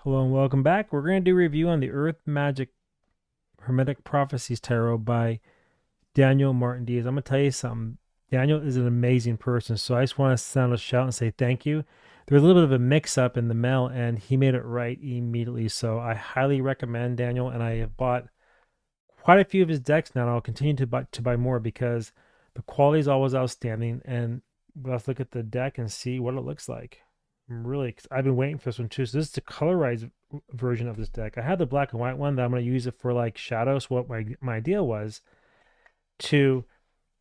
Hello and welcome back. We're going to do a review on the Earth Magic Hermetic Prophecies Tarot by Daniel Martin Diaz. I'm going to tell you something. Daniel is an amazing person, so I just want to sound a shout and say thank you. There was a little bit of a mix-up in the mail, and he made it right immediately, so I highly recommend Daniel, and I have bought quite a few of his decks now, and I'll continue to buy more because the quality is always outstanding, and let's look at the deck and see what it looks like. I've been waiting for this one too. So this is the colorized version of this deck. I had the black and white one that I'm going to use it for like shadows. What my idea was to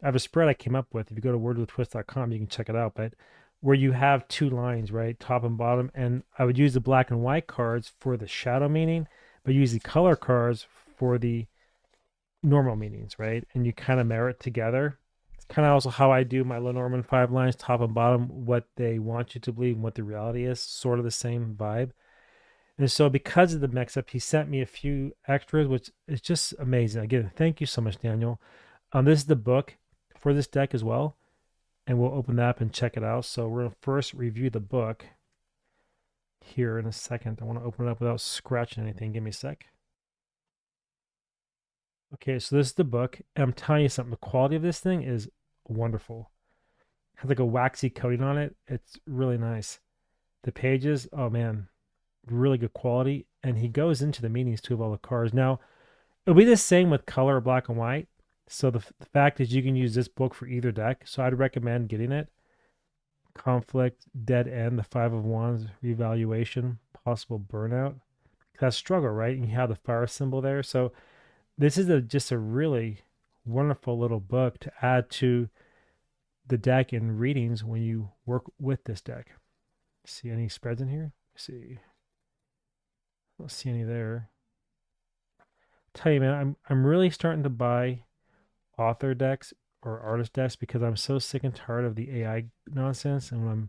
I have a spread I came up with. If you go to wordwithtwist.com, you can check it out. But where you have two lines, right, top and bottom, and I would use the black and white cards for the shadow meaning, but use the color cards for the normal meanings, right? And you kind of marry it together. It's kind of also how I do my Lenormand 5 lines, top and bottom, what they want you to believe and what the reality is, sort of the same vibe. And so because of the mix up, he sent me a few extras, which is just amazing. Again, thank you so much, Daniel. This is the book for this deck as well, and we'll open that up and check it out. So we're going to first review the book here in a second. I want to open it up without scratching anything. Give me a sec. Okay, so this is the book. And I'm telling you something, the quality of this thing is wonderful. It has like a waxy coating on it. It's really nice. The pages, oh man, really good quality. And he goes into the meanings too of all the cards. Now, it'll be the same with color, black and white. So the fact is you can use this book for either deck. So I'd recommend getting it. Conflict, Dead End, the Five of Wands, Revaluation, Possible Burnout. That's struggle, right? And you have the fire symbol there. So this is just a really wonderful little book to add to the deck in readings when you work with this deck. See any spreads in here? Let's see. I don't see any there. Tell you, man, I'm really starting to buy author decks or artist decks because I'm so sick and tired of the AI nonsense, and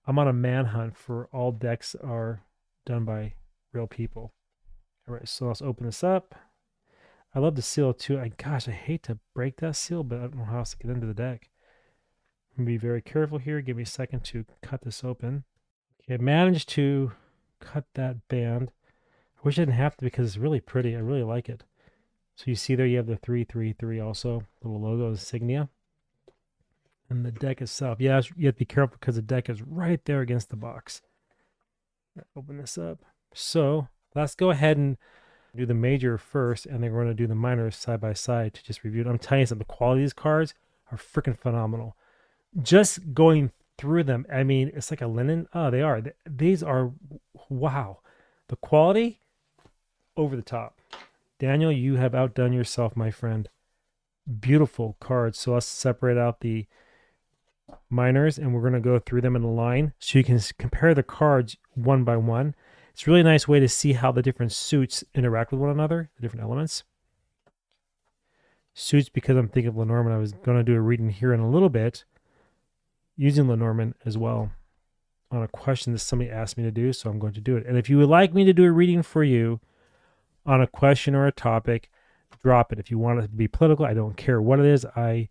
I'm on a manhunt for all decks are done by real people. All right, so let's open this up. I love the seal too. Gosh, I hate to break that seal, but I don't know how else to get into the deck. I'm gonna be very careful here. Give me a second to cut this open. Okay, I managed to cut that band. I wish I didn't have to because it's really pretty. I really like it. So you see there you have the 333 also, little logo insignia. And the deck itself. Yeah, you have to be careful because the deck is right there against the box. Open this up. So let's go ahead and do the major first, and then we're going to do the minor side by side to just review it. I'm telling you something, the quality of these cards are freaking phenomenal. Just going through them, I mean, it's like a linen. Oh, they are. These are, wow. The quality, over the top. Daniel, you have outdone yourself, my friend. Beautiful cards. So let's separate out the minors, and we're going to go through them in a line so you can compare the cards one by one. It's a really nice way to see how the different suits interact with one another, the different elements. Suits, because I'm thinking of Lenormand, I was going to do a reading here in a little bit using Lenormand as well on a question that somebody asked me to do, so I'm going to do it. And if you would like me to do a reading for you on a question or a topic, drop it. If you want it to be political, I don't care what it is. I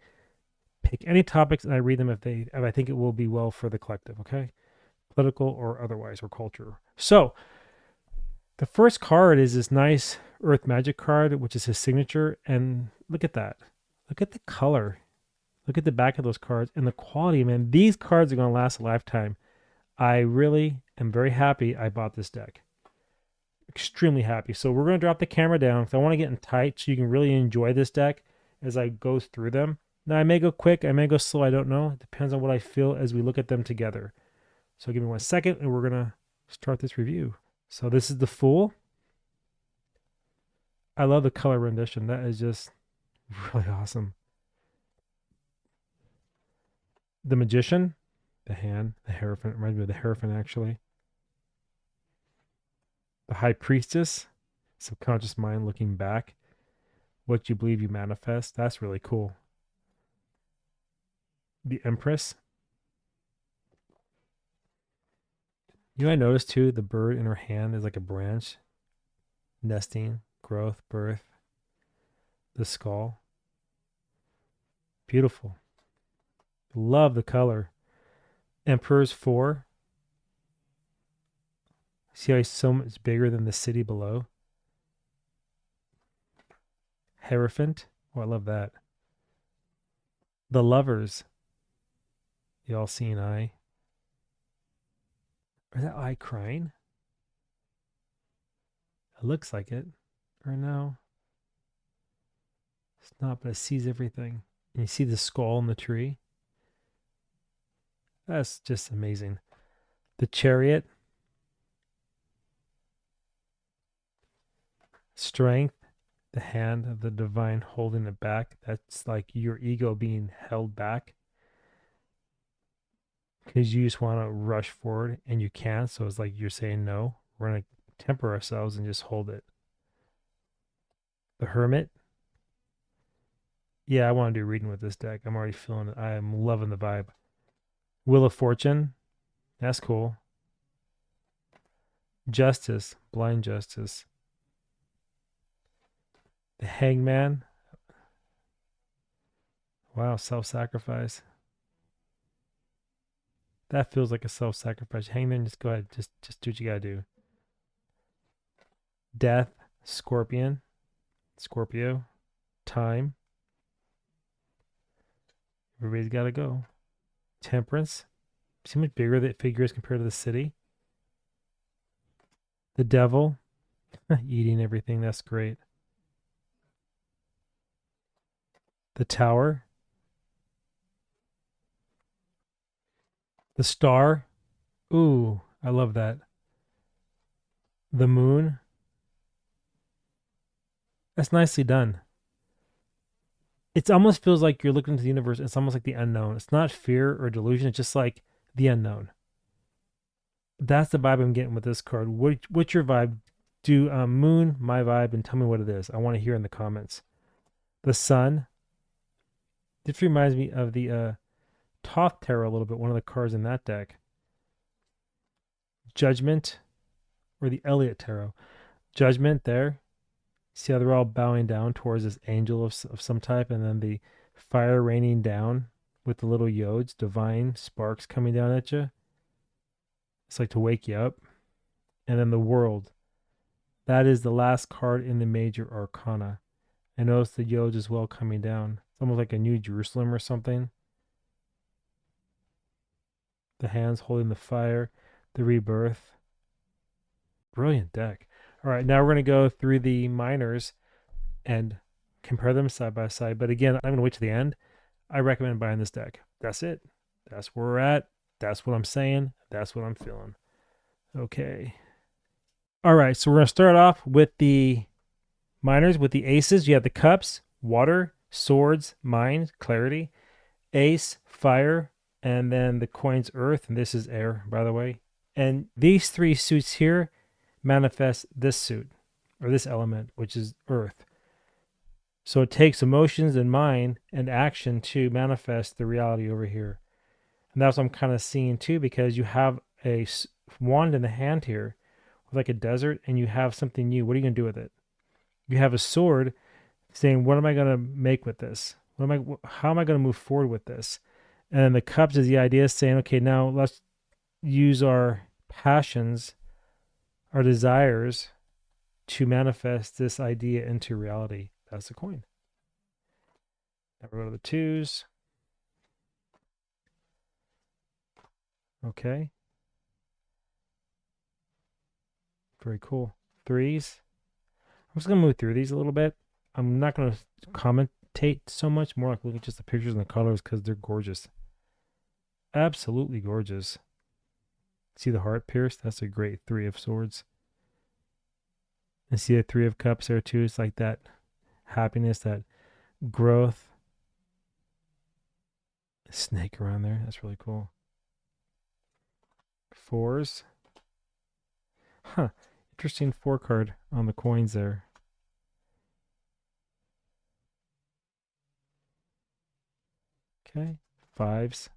pick any topics and I read them if I think it will be well for the collective, okay? Political or otherwise, or culture. So the first card is this nice Earth Magic card, which is his signature. And look at that. Look at the color. Look at the back of those cards and the quality, man. These cards are going to last a lifetime. I really am very happy I bought this deck. Extremely happy. So we're going to drop the camera down because I want to get in tight so you can really enjoy this deck as I go through them. Now, I may go quick. I may go slow. I don't know. It depends on what I feel as we look at them together. So give me 1 second and we're going to start this review. So this is the Fool. I love the color rendition. That is just really awesome. The Magician. The hand. The Hierophant. Reminds me of the Hierophant, actually. The High Priestess. Subconscious mind looking back. What you believe you manifest. That's really cool. The Empress. You know, I noticed too, the bird in her hand is like a branch. Nesting, growth, birth. The skull. Beautiful. Love the color. Emperor's 4. See how he's so much bigger than the city below? Hierophant. Oh, I love that. The lovers. The all-seeing eye. Is that eye crying? It looks like it. Or no? It's not, but it sees everything. And you see the skull in the tree. That's just amazing. The chariot. Strength. The hand of the divine holding it back. That's like your ego being held back. Because you just want to rush forward and you can't. So it's like you're saying no. We're going to temper ourselves and just hold it. The hermit. Yeah, I want to do reading with this deck. I'm already feeling it. I am loving the vibe. Wheel of Fortune. That's cool. Justice. Blind Justice. The Hangman. Wow, self-sacrifice. That feels like a self-sacrifice. Hangman, just go ahead. Just do what you gotta do. Death. Scorpion. Scorpio. Time. Everybody's gotta go. Temperance. See how much bigger that figure is compared to the city. The devil. Eating everything. That's great. The tower. The star. Ooh, I love that. The moon. That's nicely done. It almost feels like you're looking into the universe. It's almost like the unknown. It's not fear or delusion. It's just like the unknown. That's the vibe I'm getting with this card. What's your vibe? Do moon my vibe and tell me what it is. I want to hear in the comments. The sun. This reminds me of the Toth Tarot a little bit. One of the cards in that deck. Judgment, or the Elliot Tarot. Judgment there. See how they're all bowing down towards this angel of some type, and then the fire raining down with the little yods, divine sparks coming down at you. It's like to wake you up. And then the world. That is the last card in the major arcana. I notice the yods as well coming down. It's almost like a New Jerusalem or something. The hands holding the fire, the rebirth. Brilliant deck. All right, now we're going to go through the minors and compare them side by side. But again, I'm going to wait to the end. I recommend buying this deck. That's it. That's where we're at. That's what I'm saying. That's what I'm feeling. Okay. All right, so we're going to start off with the minors, with the aces. You have the cups, water, swords, mind, clarity, ace, fire, and then the coins, earth. And this is air, by the way. And these three suits here manifest this suit, or this element, which is earth. So it takes emotions and mind and action to manifest the reality over here. And that's what I'm kind of seeing too, because you have a wand in the hand here, like a desert, and you have something new. What are you going to do with it? You have a sword saying, what am I going to make with this? How am I going to move forward with this? And then the cups is the idea saying, okay, now let's use our passions, our desires to manifest this idea into reality. That's the coin. Now we go to the twos. Okay. Very cool. Threes. I'm just going to move through these a little bit. I'm not going to commentate so much, more like look at just the pictures and the colors because they're gorgeous. Absolutely gorgeous. See the heart pierced? That's a great three of swords. And see the three of cups there too. It's like that happiness, that growth. Snake around there. That's really cool. Fours. Huh. Interesting 4 card on the coins there. Okay. Fives.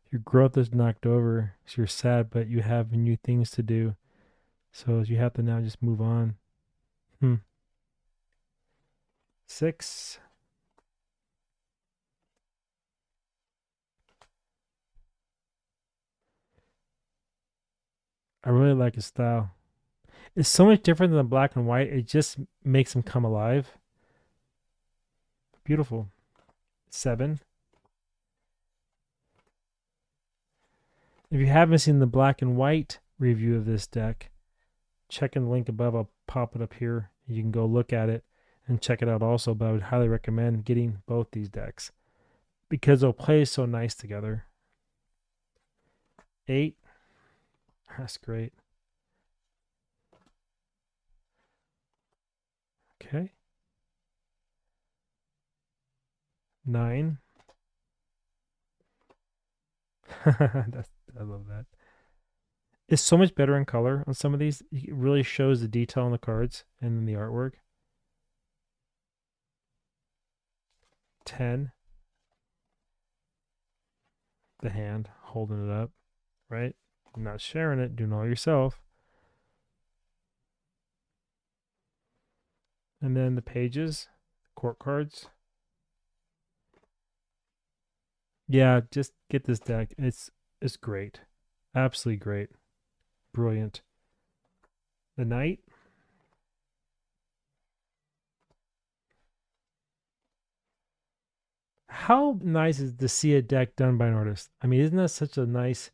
Your growth is knocked over, so you're sad, but you have new things to do. So you have to now just move on. 6. I really like his style. It's so much different than the black and white. It just makes him come alive. Beautiful. 7. If you haven't seen the black and white review of this deck, check in the link above. I'll pop it up here. You can go look at it and check it out also. But I would highly recommend getting both these decks because they'll play so nice together. 8. That's great. Okay. 9. I love that. It's so much better in color on some of these. It really shows the detail on the cards and in the artwork. 10. The hand holding it up, right? Not sharing it, doing it all yourself. And then the pages, court cards. Yeah, just get this deck. It's great. Absolutely great. Brilliant. The Knight. How nice is to see a deck done by an artist? I mean, isn't that such a nice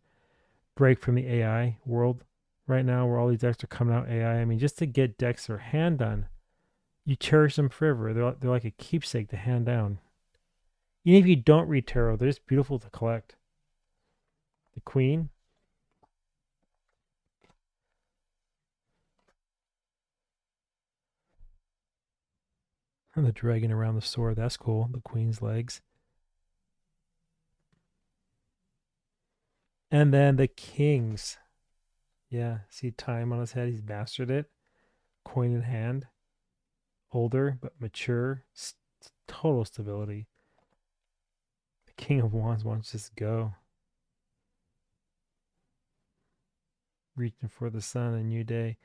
break from the AI world right now where all these decks are coming out AI? I mean, just to get decks that are hand done, you cherish them forever. They're like a keepsake to hand down. Even if you don't read tarot, they're just beautiful to collect. The Queen. And the dragon around the sword. That's cool. The Queen's legs. And then the Kings. Yeah, see time on his head. He's mastered it. Coin in hand. Older, but mature. Total stability. The King of Wands wants to just go. Reaching for the sun, a new day.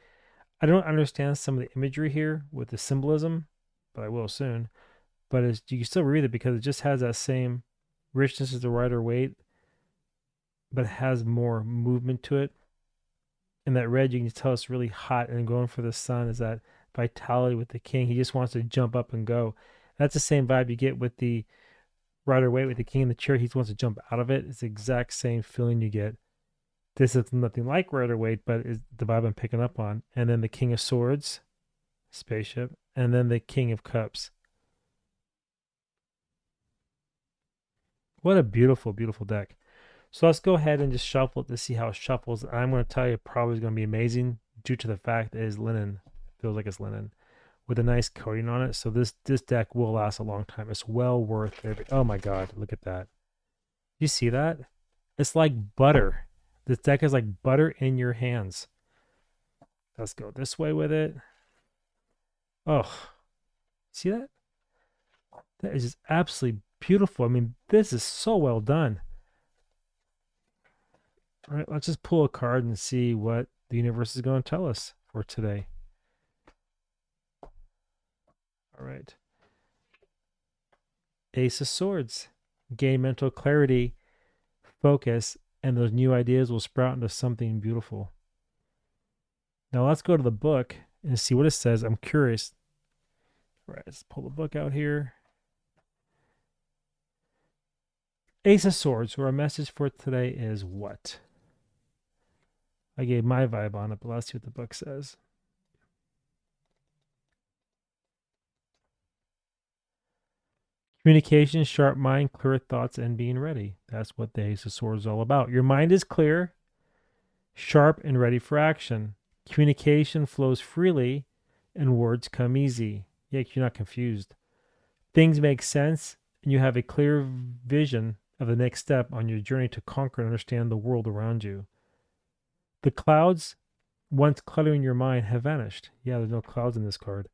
I don't understand some of the imagery here with the symbolism, but I will soon. But you can still read it because it just has that same richness as the Rider-Waite, but it has more movement to it. And that red, you can tell it's really hot and going for the sun is that vitality with the King. He just wants to jump up and go. That's the same vibe you get with the Rider-Waite with the King in the chair. He just wants to jump out of it. It's the exact same feeling you get. This is nothing like Rider-Waite, but is the vibe I'm picking up on. And then the King of Swords, spaceship, and then the King of Cups. What a beautiful, beautiful deck. So let's go ahead and just shuffle it to see how it shuffles. I'm going to tell you probably is going to be amazing due to the fact that it is linen. It feels like it's linen with a nice coating on it. So this deck will last a long time. It's well worth it. Oh my God, look at that. You see that? It's like butter. This deck is like butter in your hands. Let's go this way with it. Oh, see that? That is just absolutely beautiful. I mean, this is so well done. All right, let's just pull a card and see what the universe is going to tell us for today. All right. Ace of Swords. Gain mental clarity, focus, and those new ideas will sprout into something beautiful. Now let's go to the book and see what it says. I'm curious. All right, let's pull the book out here. Ace of Swords, where our message for today is what? I gave my vibe on it, but let's see what the book says. Communication, sharp mind, clear thoughts, and being ready. That's what the Ace of Swords is all about. Your mind is clear, sharp, and ready for action. Communication flows freely, and words come easy. Yeah, you're not confused. Things make sense, and you have a clear vision of the next step on your journey to conquer and understand the world around you. The clouds, once cluttering your mind, have vanished. Yeah, there's no clouds in this card.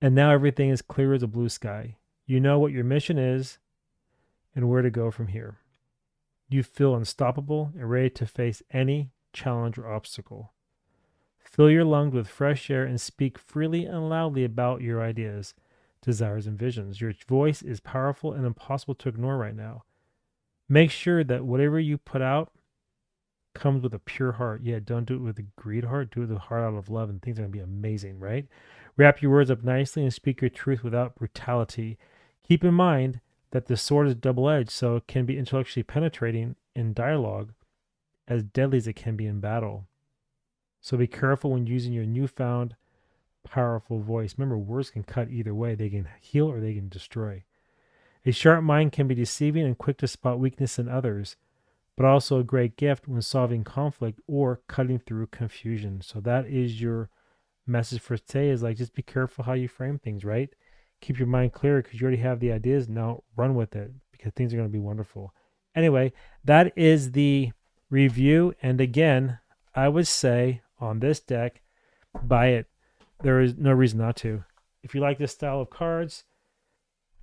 And now everything is clear as a blue sky. You know what your mission is and where to go from here. You feel unstoppable and ready to face any challenge or obstacle. Fill your lungs with fresh air and speak freely and loudly about your ideas, desires, and visions. Your voice is powerful and impossible to ignore right now. Make sure that whatever you put out comes with a pure heart. Yeah, don't do it with a greed heart. Do it with a heart out of love, and things are going to be amazing, right? Wrap your words up nicely and speak your truth without brutality. Keep in mind that the sword is double edged, so it can be intellectually penetrating in dialogue as deadly as it can be in battle. So be careful when using your newfound powerful voice. Remember, words can cut either way. They can heal or they can destroy. A sharp mind can be deceiving and quick to spot weakness in others, but also a great gift when solving conflict or cutting through confusion. So that is your message for today, is like, just be careful how you frame things, right? Keep your mind clear because you already have the ideas. Now run with it because things are going to be wonderful. Anyway, that is the review. And again, I would say on this deck, buy it. There is no reason not to. If you like this style of cards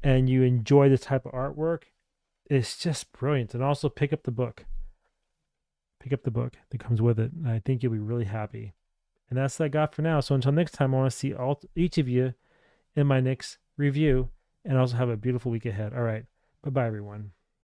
and you enjoy this type of artwork, it's just brilliant. And also pick up the book. Pick up the book that comes with it. And I think you'll be really happy. And that's what I got for now. So until next time, I want to see each of you in my next review, and also have a beautiful week ahead. All right. Bye-bye, everyone.